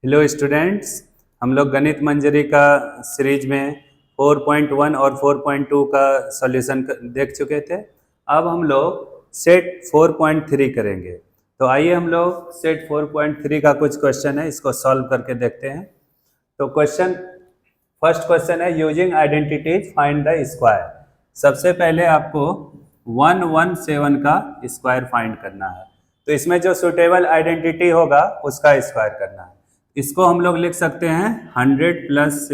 Hello students, हम लोग गणित मंजरी का सीरीज में 4.1 और 4.2 का सॉल्यूशन देख चुके थे। अब हम लोग सेट 4.3 करेंगे। तो आइए हम लोग सेट 4.3 का कुछ क्वेश्चन है, इसको सॉल्व करके देखते हैं। तो फर्स्ट क्वेश्चन है using identities find the square. सबसे पहले आपको 117 का स्क्वायर फाइंड करना है। तो इसमें जो सुटेबल आइडेंटिटी होगा उसका स्क्वायर करना है। इसको हम लोग लिख सकते हैं 100 प्लस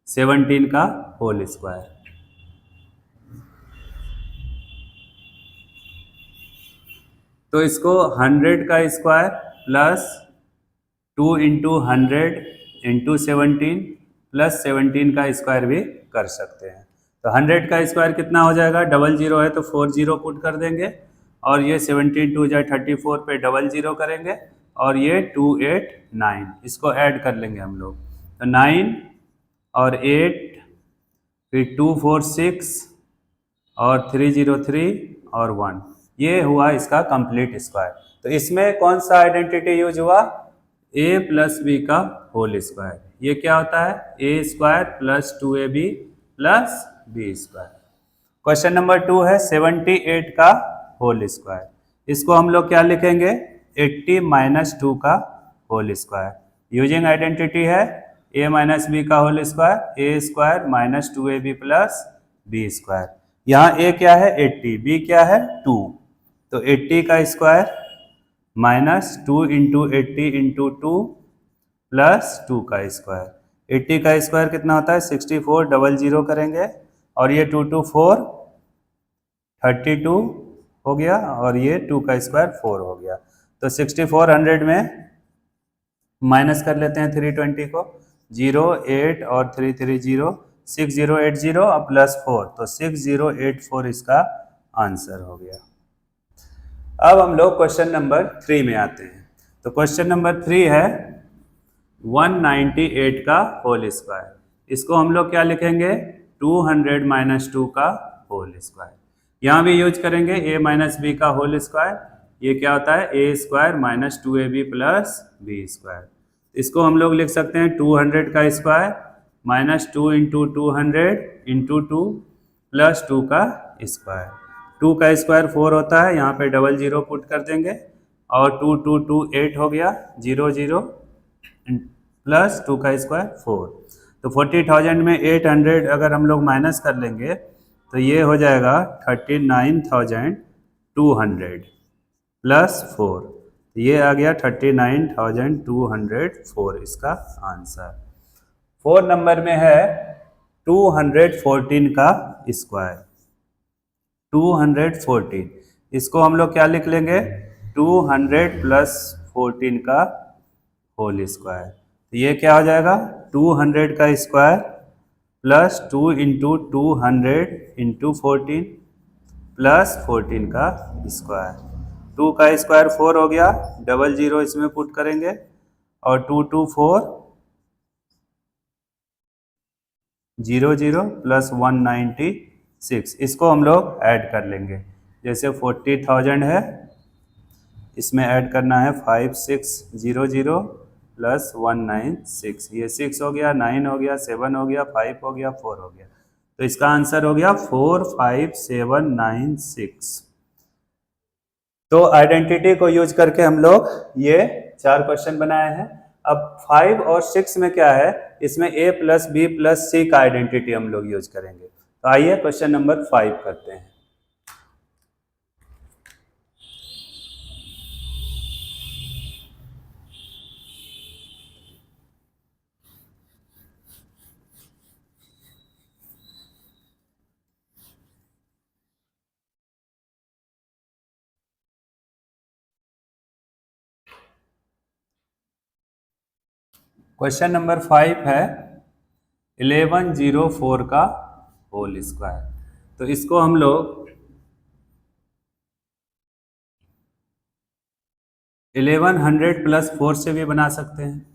17 का होल स्क्वायर। तो इसको 100 का square plus 2 into 100 into 17 plus 17 का स्क्वायर भी कर सकते हैं। तो 100 का स्क्वायर कितना हो जाएगा, डबल जीरो है तो 4 जीरो पुट कर देंगे, और ये 17 टू जाए 34 पे डबल जीरो करेंगे, और ये 289 इसको ऐड कर लेंगे हम लोग। तो 9 और 8 फिर 246 और 303 और 1, ये हुआ इसका कंप्लीट स्क्वायर। तो इसमें कौन सा आइडेंटिटी यूज हुआ, a प्लस बी का होल स्क्वायर। ये क्या होता है, A square plus 2ab plus B square. Question number 2 है 78 का होल स्क्वायर। इसको हम लोग क्या लिखेंगे, 80 माइनस 2 का होल स्क्वायर। यूजिंग आइडेंटिटी है a माइनस बी का whole square, A square minus 2ab plus B square. यहाँ a क्या है 80, b क्या है 2, तो 80 का square minus 2 into 80 into 2 plus 2 का स्क्वायर। 80 का स्क्वायर कितना होता है 64, डबल जीरो करेंगे, और ये 2 2 4 32 हो गया, और ये 2 का स्क्वायर 4 हो गया। तो 6400 में माइनस कर लेते हैं 320 को, 0 8 और 3 3 0, 6080 और प्लस 4, तो 6084 इसका आंसर हो गया। अब हम लोग क्वेश्चन नंबर 3 में आते हैं। तो क्वेश्चन नंबर 3 है 198 का होल स्क्वायर। इसको हम लोग क्या लिखेंगे, 200 माइनस 2 का होल स्क्वायर। यहाँ भी यूज करेंगे a माइनस बी का होल स्क्वायर। ये क्या होता है, A square minus 2ab plus B square. इसको हम लोग लिख सकते हैं 200 का square minus 2 into 200 into 2 plus 2 का स्क्वायर। 2 का स्क्वायर 4 होता है, यहाँ पे डबल जीरो पुट कर देंगे, और 2 2 2 8 हो गया, 0 0 प्लस 2 का स्क्वायर 4। तो 40,000 में 800 अगर हम लोग माइनस कर लेंगे तो ये हो जाएगा 39,200 प्लस 4। ये आ गया 39,204 इसका आंसर। 4 नंबर में है 214 का स्क्वायर। 214 इसको हम लोग क्या लिख लेंगे, 200 प्लस 14 का होल स्क्वायर। तो ये क्या हो जाएगा, 200 का square plus 2 into 200 into 14 plus 14 का स्क्वायर। 2 का स्क्वायर 4 हो गया, डबल जीरो इसमें पुट करेंगे, और 2 2 4 0 0 प्लस 196, इसको हम लोग ऐड कर लेंगे। जैसे 40,000 है, इसमें ऐड करना है 5600 प्लस 196, ये 6 हो गया, 9 हो गया, 7 हो गया, 5 हो गया, 4 हो गया। तो इसका आंसर हो गया 45796। तो आइडेंटिटी को यूज करके हम लोग ये 4 क्वेश्चन बनाए हैं। अब 5 और 6 में क्या है, इसमें a plus B plus C का आइडेंटिटी हम लोग यूज करेंगे। तो आइए क्वेश्चन नंबर 5 करते हैं। क्वेश्चन नंबर 5 है 1104 का होल स्क्वायर। तो इसको हम लोग 1100 प्लस 4 से भी बना सकते हैं,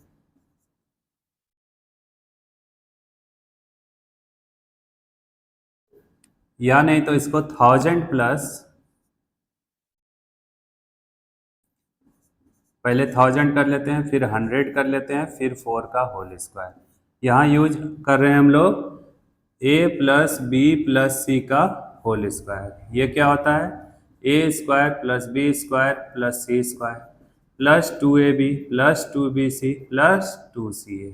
या नहीं तो इसको 1000 प्लस पहले 1000 कर लेते हैं, फिर 100 कर लेते हैं, फिर 4 का होल स्क्वायर। यहाँ यूज कर रहे हैं हम लोग a plus B plus C का होल स्क्वायर। ये क्या होता है? A square plus B square plus C square plus 2ab plus 2bc plus 2ca।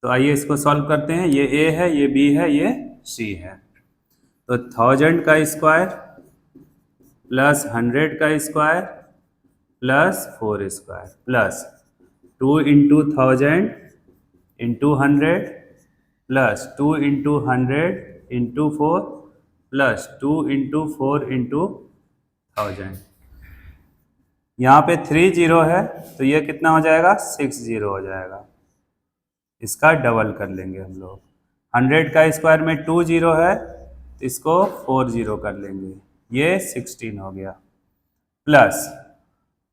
तो आइए इसको सॉल्व करते हैं। ये a है, ये b है, ये c है। तो 1000 का स्क्वायर प्लस 100 का square plus 4 square plus 2 into 1000 into 100 plus 2 into 100 into 4 plus 2 into 4 into 1000। यहाँ पे 3 जीरो है तो ये कितना हो जाएगा? 6 जीरो हो जाएगा। इसका डबल कर लेंगे हम लोग। 100 का स्क्वायर में 2 जीरो है तो इसको 4 जीरो कर लेंगे, ये 16 हो गया। प्लस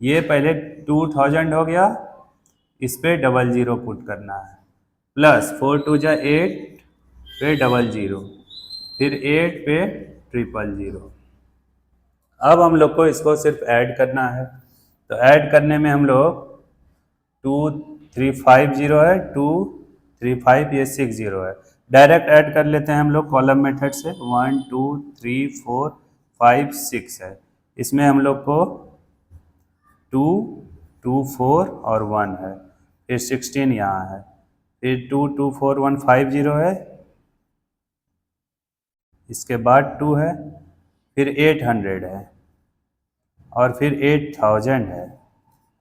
ये पहले 2000 हो गया, इस पे डबल जीरो पुट करना है। प्लस 4 टू जा 8 पे डबल जीरो, फिर 8 पे ट्रिपल जीरो। अब हम लोग को इसको सिर्फ ऐड करना है। तो ऐड करने में हम लोग 2 3 5 जीरो है, 2 3 5, ये 6 जीरो है। डायरेक्ट ऐड कर लेते हैं हम लोग कॉलम मेथड से। 1 2 3 4 5 6 है। इसमें हम लोग को 2 2 4 और 1 है, फिर 16 यहाँ है, फिर 2 2 4 1 5 जीरो है, इसके बाद 2 है, फिर 800 है और फिर 8000 है।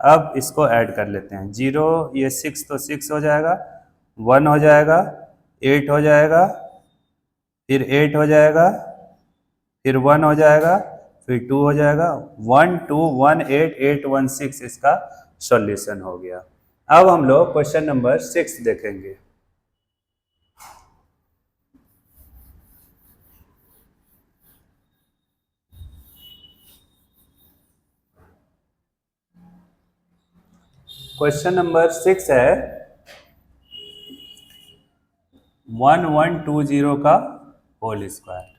अब इसको ऐड कर लेते हैं। जीरो, ये 6 तो 6 हो जाएगा, 1 हो जाएगा, 8 हो जाएगा, फिर 8 हो जाएगा, फिर 1 हो जाएगा, फिर 2 हो जाएगा। 1 2 1 8 8 1 6 इसका सॉल्यूशन हो गया। अब हम लोग क्वेश्चन नंबर 6 देखेंगे। क्वेश्चन नंबर 6 है 1120 का होल स्क्वायर।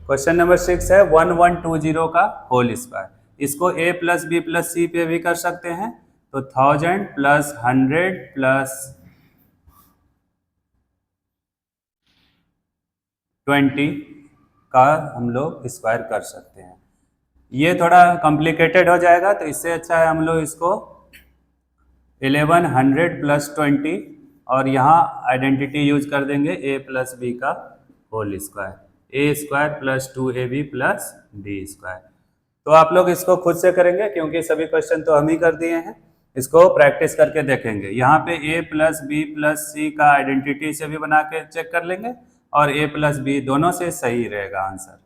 क्वेश्चन नंबर 6 है 1120 का होल स्क्वायर। इसको a प्लस बी प्लस सी पे भी कर सकते हैं। तो 1000 प्लस 100 प्लस 20 का हम लोग स्क्वायर कर सकते हैं। ये थोड़ा कॉम्प्लिकेटेड हो जाएगा, तो इससे अच्छा है हम लोग इसको 1100 प्लस 20 और यहाँ आइडेंटिटी यूज कर देंगे a प्लस बी का whole square, A square plus 2ab plus B square. तो आप लोग इसको खुद से करेंगे क्योंकि सभी क्वेश्चन तो हम ही कर दिए हैं। इसको प्रैक्टिस करके देखेंगे। यहाँ पे a plus B plus C का आइडेंटिटी से भी बना के चेक कर लेंगे और a प्लस बी दोनों से सही रहेगा आंसर।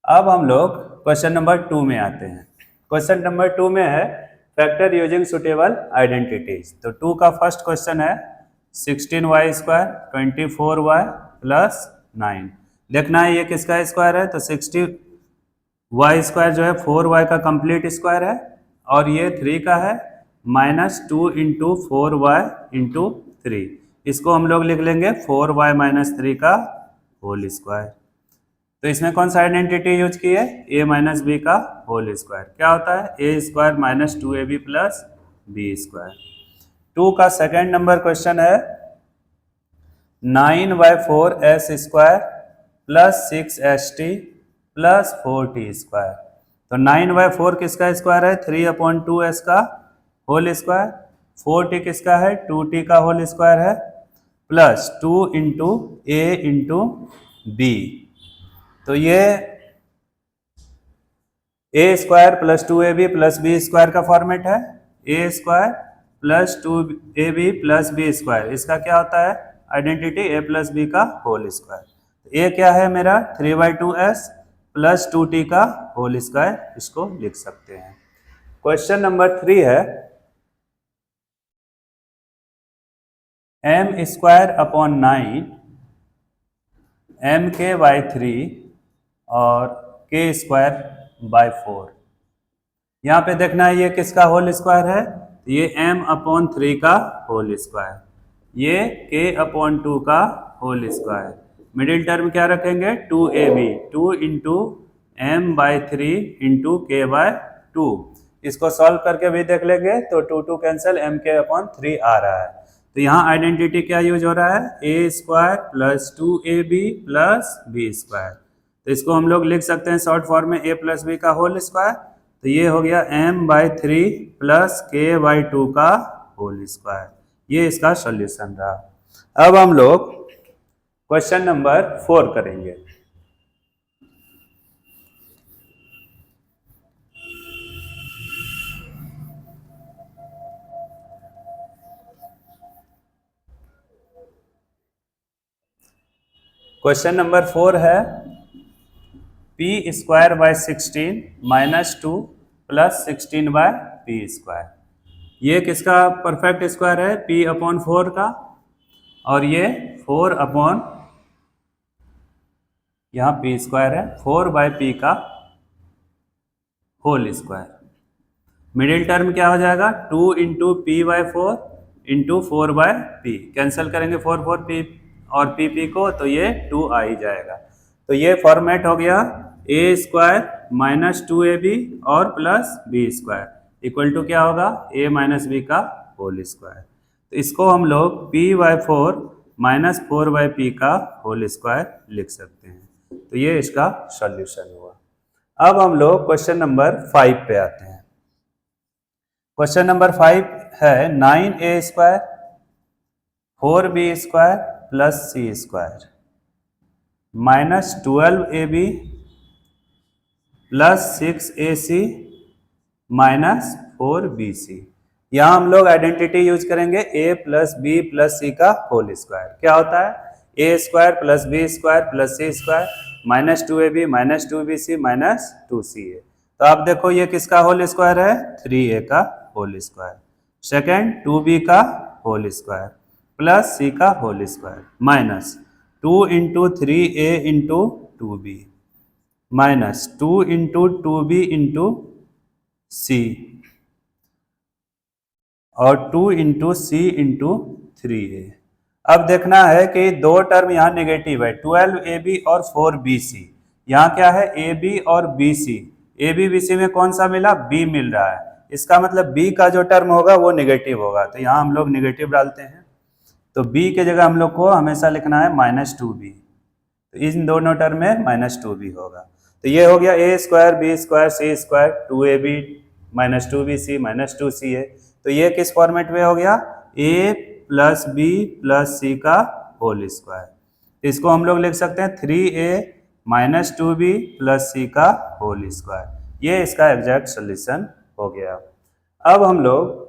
अब हम लोग क्वेश्चन नंबर 2 में आते हैं। क्वेश्चन नंबर 2 में है फैक्टर यूजिंग सुटेबल आइडेंटिटीज। तो 2 का फर्स्ट क्वेश्चन है 16y स्क्वायर 24y प्लस 9। देखना है ये किसका स्क्वायर है। तो 60y स्क्वायर जो है 4y का कंप्लीट स्क्वायर है और ये 3 का है, माइनस 2 इंटू 4y इंटू 3। इसको हम लोग लिख लेंगे 4y माइनस 3 का होल स्क्वायर। तो इसमें कौन सा आइडेंटिटी यूज की है? a माइनस बी का होल स्क्वायर। क्या होता है? a square minus 2ab plus B square. 2 का सेकेंड नंबर क्वेश्चन है 9y4 s square plus 6st plus 4t square. तो 9y4 किसका स्क्वायर है? 3/2s का होल स्क्वायर। 4t किसका है? 2t का होल स्क्वायर है, plus 2 into a into B. तो ये a square plus 2ab plus B square का फॉर्मेट है। a square plus 2ab plus B square, इसका क्या होता है आइडेंटिटी? a प्लस बी का होल स्क्वायर। a क्या है मेरा? 3/2s प्लस 2t का होल स्क्वायर, इसको लिख सकते हैं। क्वेश्चन नंबर 3 है m स्क्वायर अपॉन 9 mk/3 और k स्क्वायर बाय 4। यहाँ पे देखना है ये किसका होल स्क्वायर है? ये m/3 का होल स्क्वायर, ये k/2 का होल स्क्वायर। मिडिल टर्म क्या रखेंगे? 2ab, 2 इंटू m/3 इंटू के बाय 2। इसको सॉल्व करके भी देख लेंगे तो 2 कैंसिल, mk/3 आ रहा है। तो यहाँ आइडेंटिटी क्या यूज हो रहा है, a² plus 2ab plus b square. तो इसको हम लोग लिख सकते हैं शॉर्ट फॉर्म में a प्लस बी का होल स्क्वायर। तो ये हो गया m/3 प्लस k/2 का होल स्क्वायर। ये इसका सॉल्यूशन रहा। अब हम लोग क्वेश्चन नंबर 4 करेंगे। क्वेश्चन नंबर 4 है p²/16 -2 प्लस 16/p²। ये किसका परफेक्ट स्क्वायर है, p/4 का, और ये 4/ यहाँ p² है, 4/p का होल स्क्वायर। मिडिल टर्म क्या हो जाएगा, 2 into p/4 into 4/p। Cancel करेंगे 4 और p को, तो ये 2 आ ही जाएगा। तो ये फॉर्मेट हो गया a² माइनस 2ab और प्लस b² इक्वल टू क्या होगा, a माइनस b का होल स्क्वायर। तो इसको हम लोग p/4 माइनस 4/p का होल स्क्वायर लिख सकते हैं। तो ये इसका सॉल्यूशन हुआ। अब हम लोग क्वेश्चन नंबर 5 पे आते हैं। क्वेश्चन नंबर 5 है 9a² 4b² plus c² minus 12ab plus 6ac minus 4bc। यहाँ हम लोग आइडेंटिटी यूज करेंगे a plus b plus c का होल स्क्वायर। क्या होता है, a² plus b² plus c² minus 2ab minus 2bc minus 2ca। तो आप देखो ये किसका होल स्क्वायर है, 3a का होल स्क्वायर। सेकेंड 2b का होल स्क्वायर प्लस c का whole square minus 2 into 3a into 2b minus 2 into 2b into c और 2 इंटू सी इंटू 3a। अब देखना है कि दो टर्म यहाँ नेगेटिव है, 12ab और 4bc। यहाँ क्या है, ab और bc। ab bc में कौन सा मिला, b मिल रहा है। इसका मतलब b का जो टर्म होगा वो नेगेटिव होगा। तो यहाँ हम लोग नेगेटिव डालते हैं। तो b के जगह हम लोग को हमेशा लिखना है -2b। तो इन दोनों टर्म में -2b होगा। तो ये हो गया a² b² c² 2ab minus 2bc minus 2ca। तो ये किस फॉर्मेट में हो गया, a plus b plus c का होल स्क्वायर। इसको हम लोग लिख सकते हैं 3a minus 2b plus c का होल स्क्वायर। ये इसका एग्जैक्ट सोल्यूशन हो गया। अब हम लोग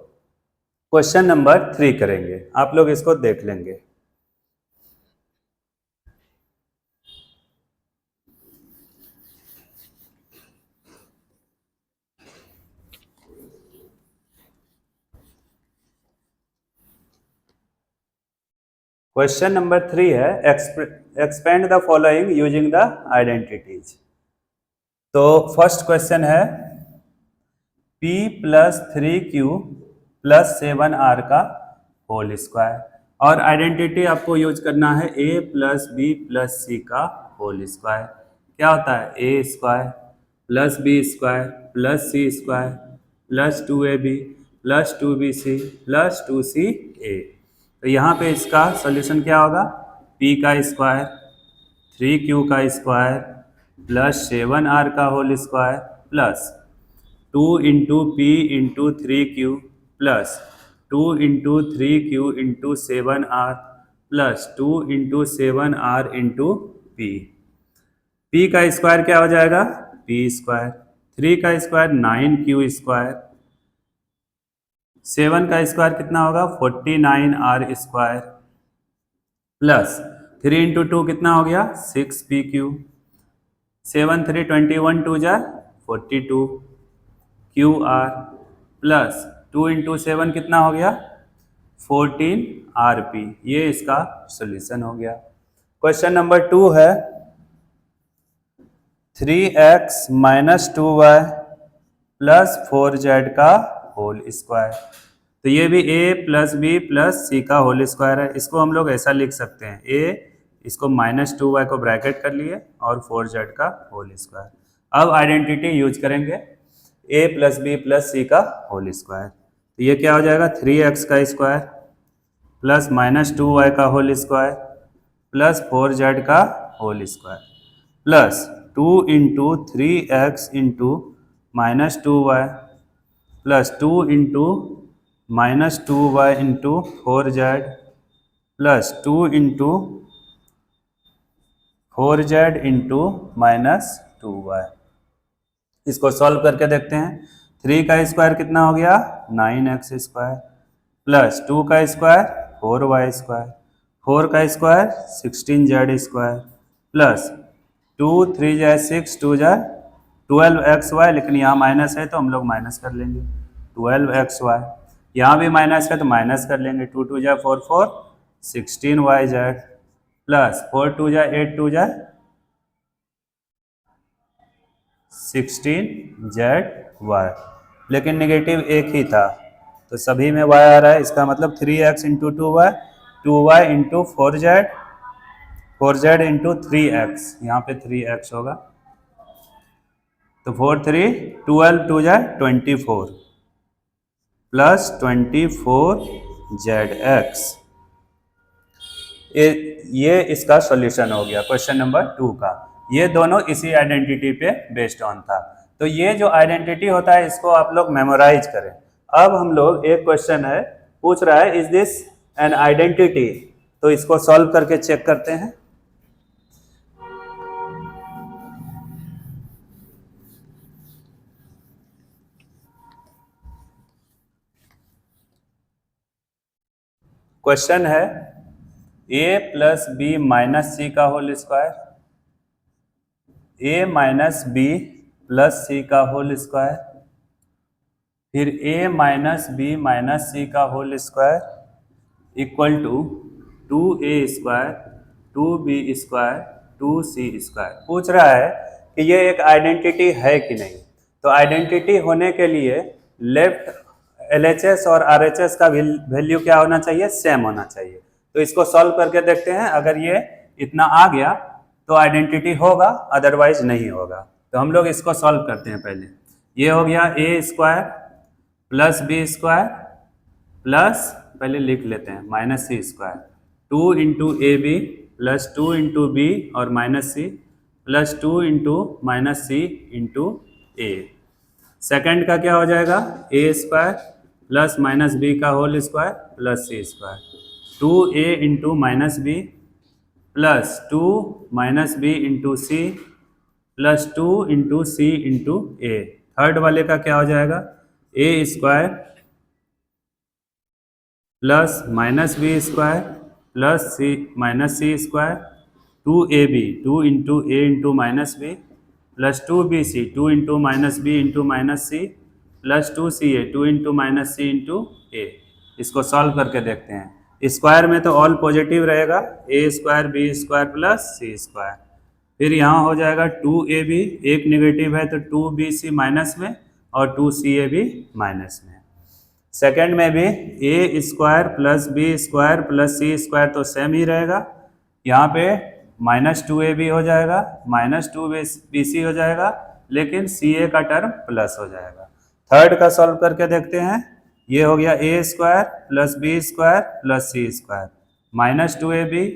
क्वेश्चन नंबर 3 करेंगे, आप लोग इसको देख लेंगे। क्वेश्चन नंबर 3 है expand the following using the identities. तो फर्स्ट क्वेश्चन है p plus 3q plus 7r का होल स्क्वायर, और आइडेंटिटी आपको यूज करना है a plus b plus c का होल स्क्वायर। क्या होता है, a² plus b² plus c² plus 2ab plus 2bc plus 2ca। तो यहाँ पे इसका सॉल्यूशन क्या होगा, p का स्क्वायर 3q का स्क्वायर प्लस 7r का whole square plus 2 into P into 3q plus 2 into 3q into 7r plus 2 into 7r into P. p का स्क्वायर क्या हो जाएगा, p²। 3 का स्क्वायर 9q², 7 का स्क्वायर कितना होगा 49r² प्लस 3 इंटू 2 कितना हो गया 6pq, 7 3 21 2 जा 42qr प्लस 2 इंटू 7 कितना हो गया 14rp। ये इसका सॉल्यूशन हो गया। क्वेश्चन नंबर 2 है 3x minus 2y plus 4z का होल स्क्वायर। तो ये भी a plus B plus C का होल स्क्वायर है। इसको हम लोग ऐसा लिख सकते हैं, a इसको -2y को ब्रैकेट कर लिए और 4z का होल स्क्वायर। अब आइडेंटिटी यूज करेंगे a plus B plus C का होल स्क्वायर। तो ये क्या हो जाएगा 3x का स्क्वायर प्लस -2y का होल स्क्वायर प्लस 4z का whole square plus 2 into 3x into -2y plus 2 into -2y into 4z plus 2 into 4z into -2y। इसको सॉल्व करके देखते हैं। 3 का स्क्वायर कितना हो गया 9x स्क्वायर प्लस 2 का स्क्वायर 4y स्क्वायर 4 का स्क्वायर 16z स्क्वायर प्लस 2 3 जा 6 2 जा 12xy, लेकिन यहाँ माइनस है तो हम लोग माइनस कर लेंगे 12xy। यहाँ भी माइनस है तो माइनस कर लेंगे 2 2 जा 4 4 16yz प्लस 4 2 जा 8 2 जा 16zy, लेकिन नेगेटिव एक ही था तो सभी में y आ रहा है। इसका मतलब 3x into 2y 2y into 4z into 3x, यहाँ पे 3x होगा तो 4 3 12 2 जा 24 प्लस 24zx। ये इसका सॉल्यूशन हो गया क्वेश्चन नंबर 2 का। ये दोनों इसी आइडेंटिटी पे बेस्ड ऑन था। तो ये जो आइडेंटिटी होता है इसको आप लोग मेमोराइज करें। अब हम लोग एक क्वेश्चन है पूछ रहा है इज दिस एन आइडेंटिटी, तो इसको सॉल्व करके चेक करते हैं। क्वेश्चन है a plus B minus C का whole square, a minus B plus C का होल स्क्वायर, फिर a minus B minus C का whole square equal to 2a square 2b square 2c square. पूछ रहा है कि ये एक आइडेंटिटी है कि नहीं। तो आइडेंटिटी होने के लिए लेफ्ट LHS और RHS का वैल्यू क्या होना चाहिए, सेम होना चाहिए। तो इसको सॉल्व करके देखते हैं। अगर ये इतना आ गया तो आइडेंटिटी होगा, अदरवाइज नहीं होगा। तो हम लोग इसको सॉल्व करते हैं। पहले ये हो गया a square plus B square plus, पहले लिख लेते हैं minus C square 2 into A B plus 2 into B और minus C plus 2 into minus C into A. Second का क्या हो जाएगा a square plus minus B का whole square plus C square 2a into minus B plus 2 minus B into C plus 2 into C into A. Third वाले का क्या हो जाएगा a square plus minus B square plus C minus C square 2ab 2 into A into minus B plus 2bc 2 into minus B into minus C plus 2ca 2 into minus C into A. इसको solve करके देखते हैं। Square में तो all positive रहेगा, a square B square plus C square. फिर यहाँ हो जाएगा 2ab, एक नेगेटिव है तो 2bc माइनस में और 2ca भी माइनस में। सेकेंड में भी a square plus B square plus C square तो सेम ही रहेगा। यहाँ पे -2ab हो जाएगा, -2bc हो जाएगा, लेकिन ca का टर्म प्लस हो जाएगा। थर्ड का सॉल्व करके देखते हैं। ये हो गया a square plus B square plus C square -2ab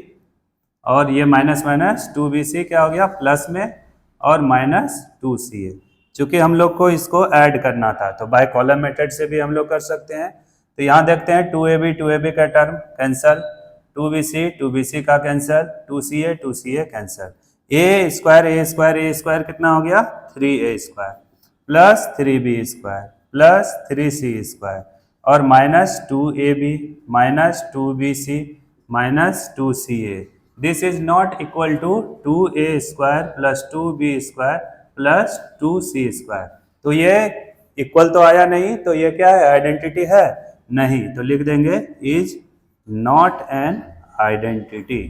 और ये माइनस माइनस 2bc क्या हो गया प्लस में और -2ca। चूंकि हम लोग को इसको ऐड करना था तो बाय कॉलम मेथड से भी हम लोग कर सकते हैं। तो यहाँ देखते हैं 2ab का टर्म कैंसल, 2bc का cancel, 2ca cancel. a square कितना हो गया 3a square plus 3b square plus 3c square और -2ab -2bc -2ca। This is not equal to 2a square plus 2b square plus 2c square. तो ये equal तो आया नहीं, तो ये क्या है आइडेंटिटी है नहीं। तो लिख देंगे इज नॉट एन आइडेंटिटी।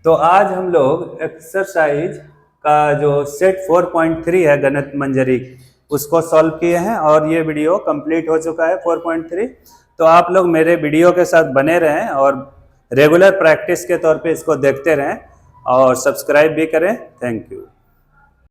तो आज हम लोग एक्सरसाइज का जो सेट 4.3 है गणित मंजरी उसको सॉल्व किए हैं और ये वीडियो कंप्लीट हो चुका है 4.3। तो आप लोग मेरे वीडियो के साथ बने रहें और रेगुलर प्रैक्टिस के तौर पे इसको देखते रहें। और सब्सक्राइब भी करें। Thank you.